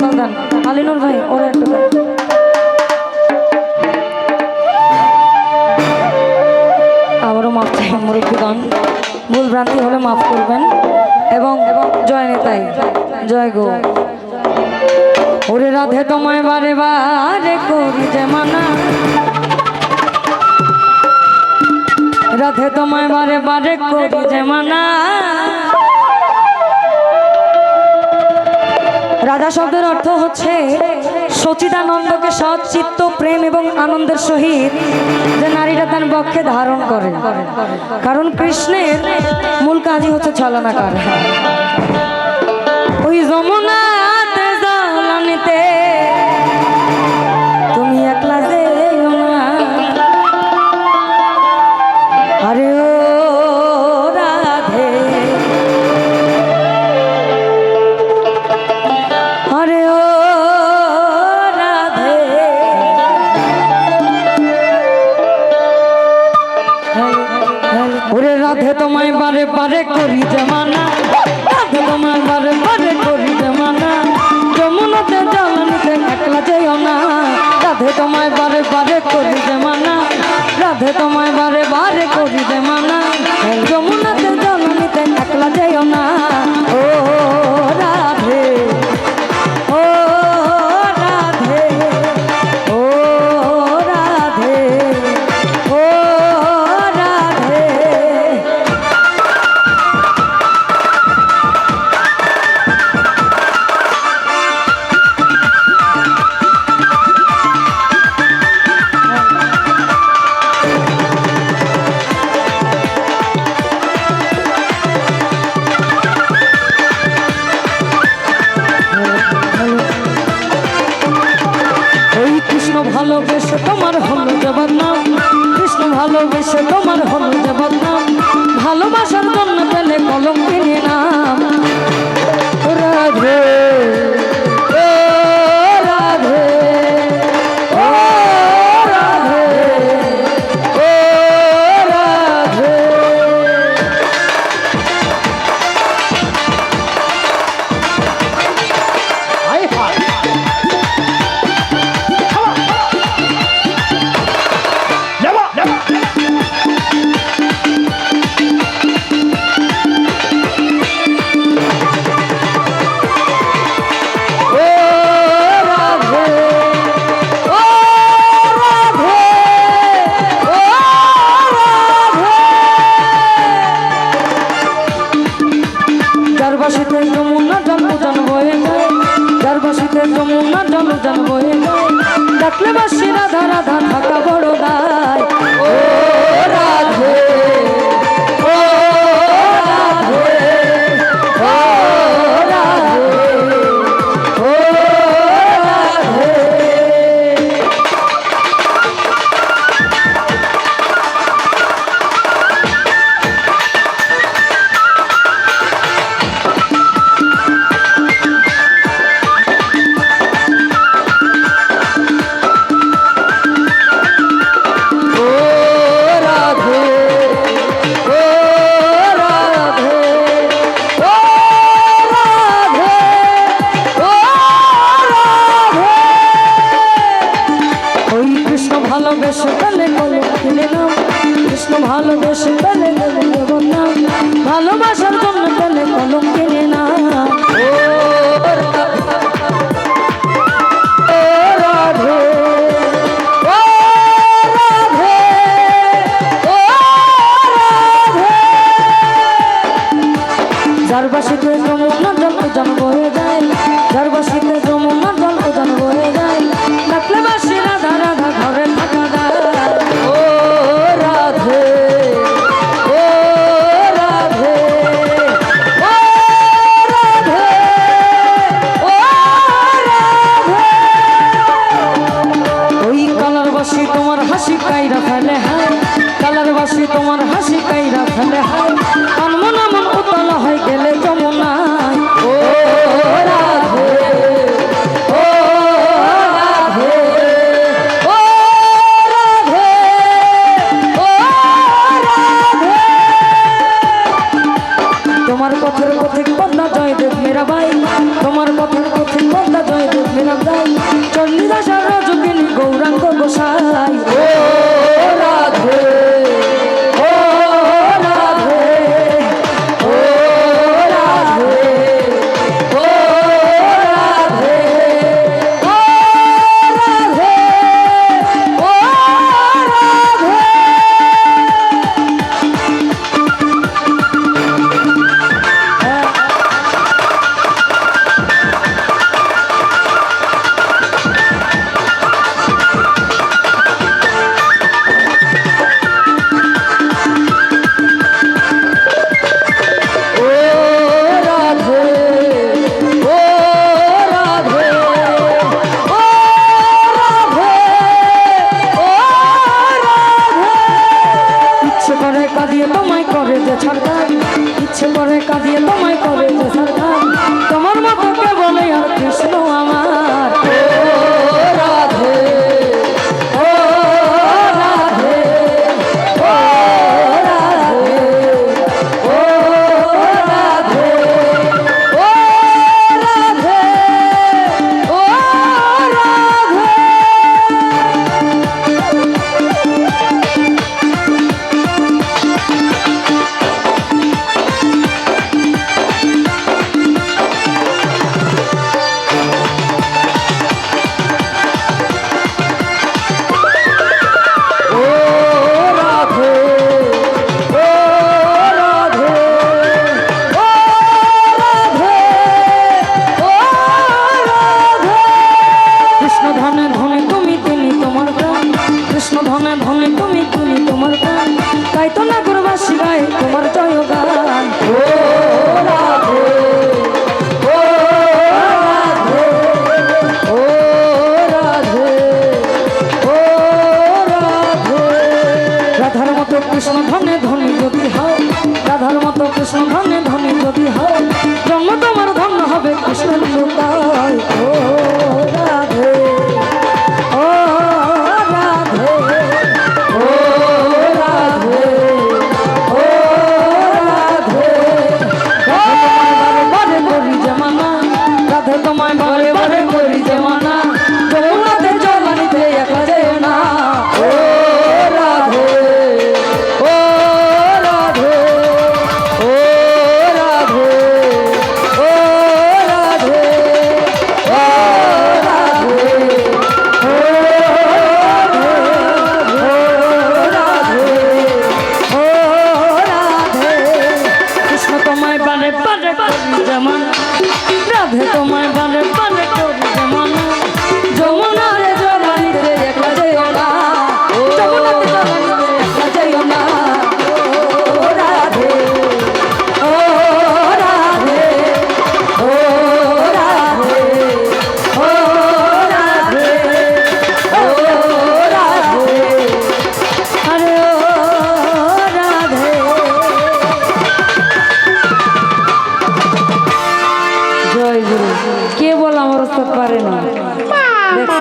করতাল দেন আলিনুর ভাই, ওরা একটু দেন। আবারও মাফ চাই মুরব্বীগণ, ভুল ভ্রান্তি হলে মাফ করবেন। এবং জয় নেতাই, জয় গো। ওরে রাধে তোমায় বারে বারে করি যে মানা, রাধে তোমায় বারে বারে করি যে মানা। রাধা শব্দের অর্থ হচ্ছে সচিদানন্দকে সৎ চিত্ত প্রেম এবং আনন্দের সহিত যে নারীরা তার বক্ষে ধারণ করে, কারণ কৃষ্ণের মূল কাজই হচ্ছে ছলনাকার। ওই যমুনাতে জ্বালানিতে তুমি একলা যেও না, আরে ও রাধে, আরে ও রাধে, ওরে রাধে তোমায় বারে বারে করি যে মানা, রাধে তোমায় বারে বারে করি যে মানা। যমুনাতে জ্বালানিতে একলা যেও না, রাধে তোমায় বারে বারে করি যে মানা, রাধে তোমায় বারে বারে করি যে মানা। যমুনাতে জ্বালানিতে একলা যেও না, ও রাধে, ও রাধে, ও রাধে, ও রাধে। ভালোবেসে তোমার হলো যে বদনাম, কৃষ্ণ ভালোবেসে তোমার হলো যে বদনাম। ভালোবাসার জন্য পেলে কলঙ্কিনী নাম, রাধে ও রাধে, ও রাধে, ও রাধে। যমুনা জল জানবো ডাকলে বাসিরা